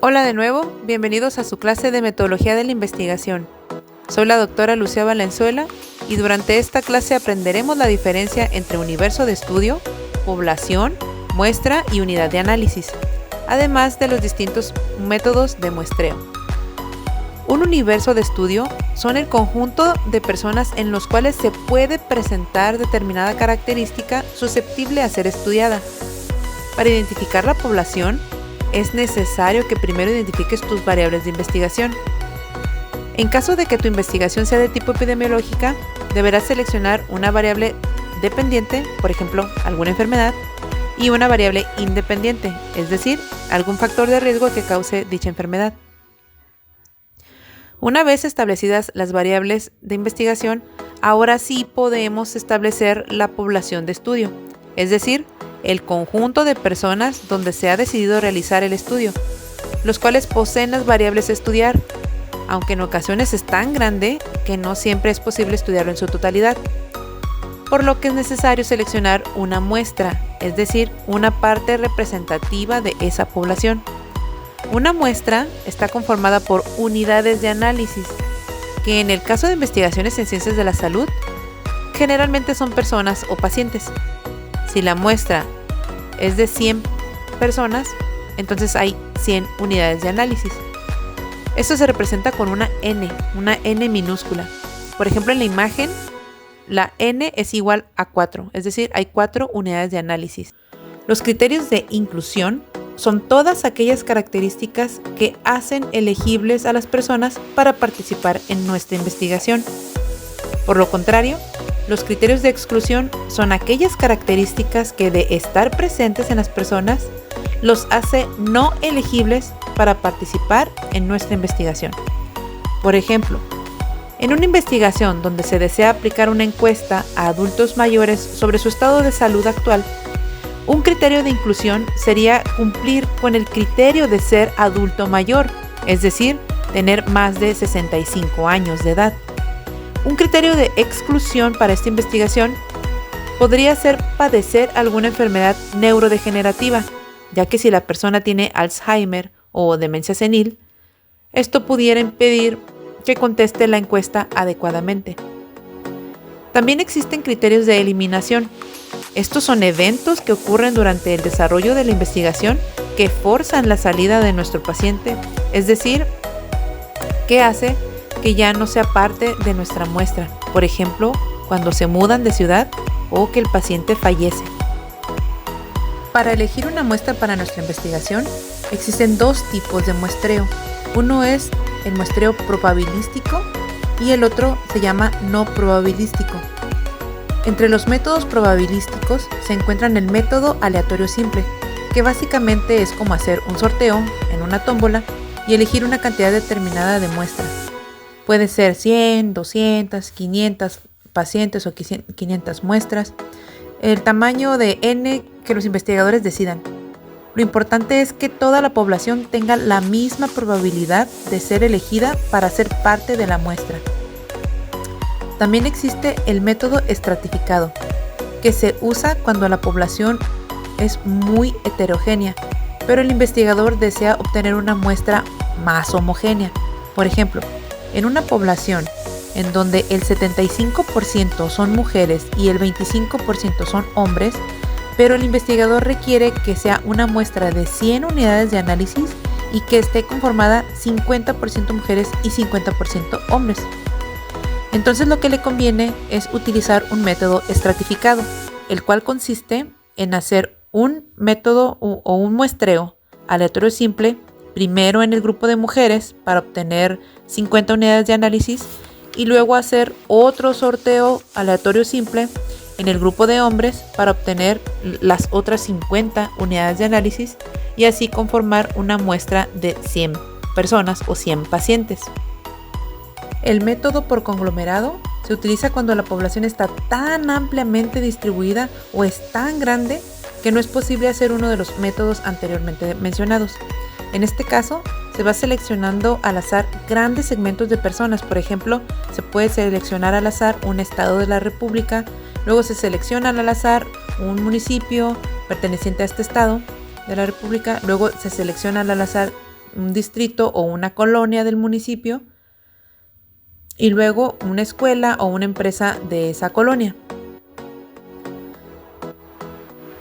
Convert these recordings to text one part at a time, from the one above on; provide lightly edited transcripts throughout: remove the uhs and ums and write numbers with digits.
Hola de nuevo, bienvenidos a su clase de Metodología de la Investigación. Soy la doctora Lucía Valenzuela y durante esta clase aprenderemos la diferencia entre universo de estudio, población, muestra y unidad de análisis, además de los distintos métodos de muestreo. Un universo de estudio son el conjunto de personas en los cuales se puede presentar determinada característica susceptible a ser estudiada. Para identificar la población, es necesario que primero identifiques tus variables de investigación. En caso de que tu investigación sea de tipo epidemiológica, deberás seleccionar una variable dependiente, por ejemplo, alguna enfermedad, y una variable independiente, es decir, algún factor de riesgo que cause dicha enfermedad. Una vez establecidas las variables de investigación, ahora sí podemos establecer la población de estudio, es decir, el conjunto de personas donde se ha decidido realizar el estudio, los cuales poseen las variables a estudiar, aunque en ocasiones es tan grande que no siempre es posible estudiarlo en su totalidad, por lo que es necesario seleccionar una muestra, es decir, una parte representativa de esa población. Una muestra está conformada por unidades de análisis, que en el caso de investigaciones en ciencias de la salud, generalmente son personas o pacientes. Si la muestra es de 100 personas, entonces hay 100 unidades de análisis. Esto se representa con una N minúscula. Por ejemplo, en la imagen, la N es igual a 4, es decir, hay 4 unidades de análisis. Los criterios de inclusión son todas aquellas características que hacen elegibles a las personas para participar en nuestra investigación. Por lo contrario, los criterios de exclusión son aquellas características que de estar presentes en las personas los hace no elegibles para participar en nuestra investigación. Por ejemplo, en una investigación donde se desea aplicar una encuesta a adultos mayores sobre su estado de salud actual, un criterio de inclusión sería cumplir con el criterio de ser adulto mayor, es decir, tener más de 65 años de edad. Un criterio de exclusión para esta investigación podría ser padecer alguna enfermedad neurodegenerativa, ya que si la persona tiene Alzheimer o demencia senil, esto pudiera impedir que conteste la encuesta adecuadamente. También existen criterios de eliminación. Estos son eventos que ocurren durante el desarrollo de la investigación que forzan la salida de nuestro paciente, es decir, que hace que ya no sea parte de nuestra muestra, por ejemplo, cuando se mudan de ciudad o que el paciente fallece. Para elegir una muestra para nuestra investigación, existen dos tipos de muestreo. Uno es el muestreo probabilístico y el otro se llama no probabilístico. Entre los métodos probabilísticos se encuentran el método aleatorio simple, que básicamente es como hacer un sorteo en una tómbola y elegir una cantidad determinada de muestras. Puede ser 100, 200, 500 pacientes o 500 muestras. El tamaño de N que los investigadores decidan. Lo importante es que toda la población tenga la misma probabilidad de ser elegida para ser parte de la muestra. También existe el método estratificado, que se usa cuando la población es muy heterogénea, pero el investigador desea obtener una muestra más homogénea. Por ejemplo, en una población en donde el 75% son mujeres y el 25% son hombres, pero el investigador requiere que sea una muestra de 100 unidades de análisis y que esté conformada 50% mujeres y 50% hombres. Entonces lo que le conviene es utilizar un método estratificado, el cual consiste en hacer un método o un muestreo aleatorio simple, primero en el grupo de mujeres para obtener 50 unidades de análisis y luego hacer otro sorteo aleatorio simple en el grupo de hombres para obtener las otras 50 unidades de análisis y así conformar una muestra de 100 personas o 100 pacientes. El método por conglomerado se utiliza cuando la población está tan ampliamente distribuida o es tan grande que no es posible hacer uno de los métodos anteriormente mencionados. En este caso, se va seleccionando al azar grandes segmentos de personas. Por ejemplo, se puede seleccionar al azar un estado de la República, luego se selecciona al azar un municipio perteneciente a este estado de la República, luego se selecciona al azar un distrito o una colonia del municipio y luego una escuela o una empresa de esa colonia.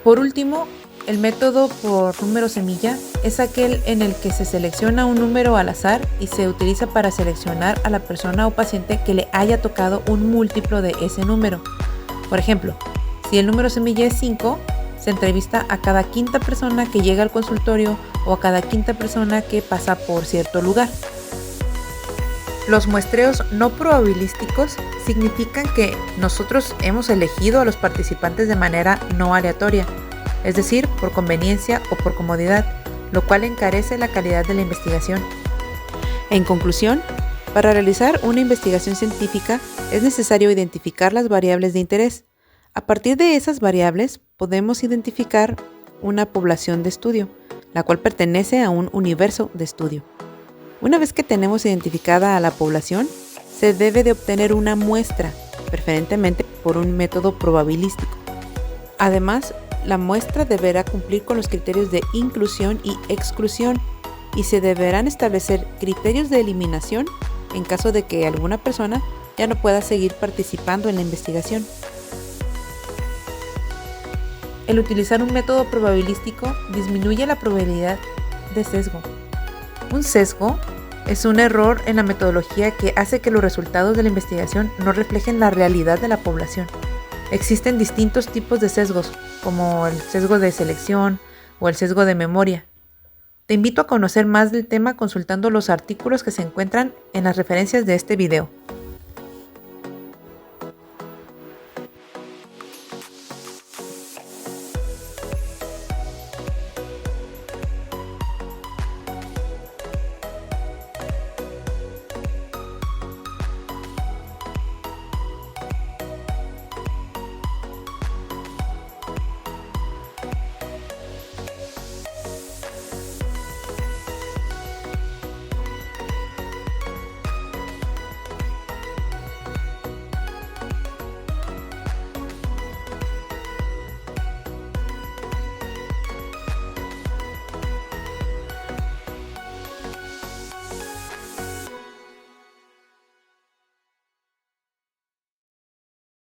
Por último, el método por número semilla es aquel en el que se selecciona un número al azar y se utiliza para seleccionar a la persona o paciente que le haya tocado un múltiplo de ese número. Por ejemplo, si el número semilla es 5, se entrevista a cada quinta persona que llega al consultorio o a cada quinta persona que pasa por cierto lugar. Los muestreos no probabilísticos significan que nosotros hemos elegido a los participantes de manera no aleatoria, es decir, por conveniencia o por comodidad, lo cual encarece la calidad de la investigación. En conclusión, para realizar una investigación científica es necesario identificar las variables de interés. A partir de esas variables podemos identificar una población de estudio, la cual pertenece a un universo de estudio. Una vez que tenemos identificada a la población, se debe de obtener una muestra, preferentemente por un método probabilístico. Además, la muestra deberá cumplir con los criterios de inclusión y exclusión y se deberán establecer criterios de eliminación en caso de que alguna persona ya no pueda seguir participando en la investigación. El utilizar un método probabilístico disminuye la probabilidad de sesgo. Un sesgo es un error en la metodología que hace que los resultados de la investigación no reflejen la realidad de la población. Existen distintos tipos de sesgos, como el sesgo de selección o el sesgo de memoria. Te invito a conocer más del tema consultando los artículos que se encuentran en las referencias de este video.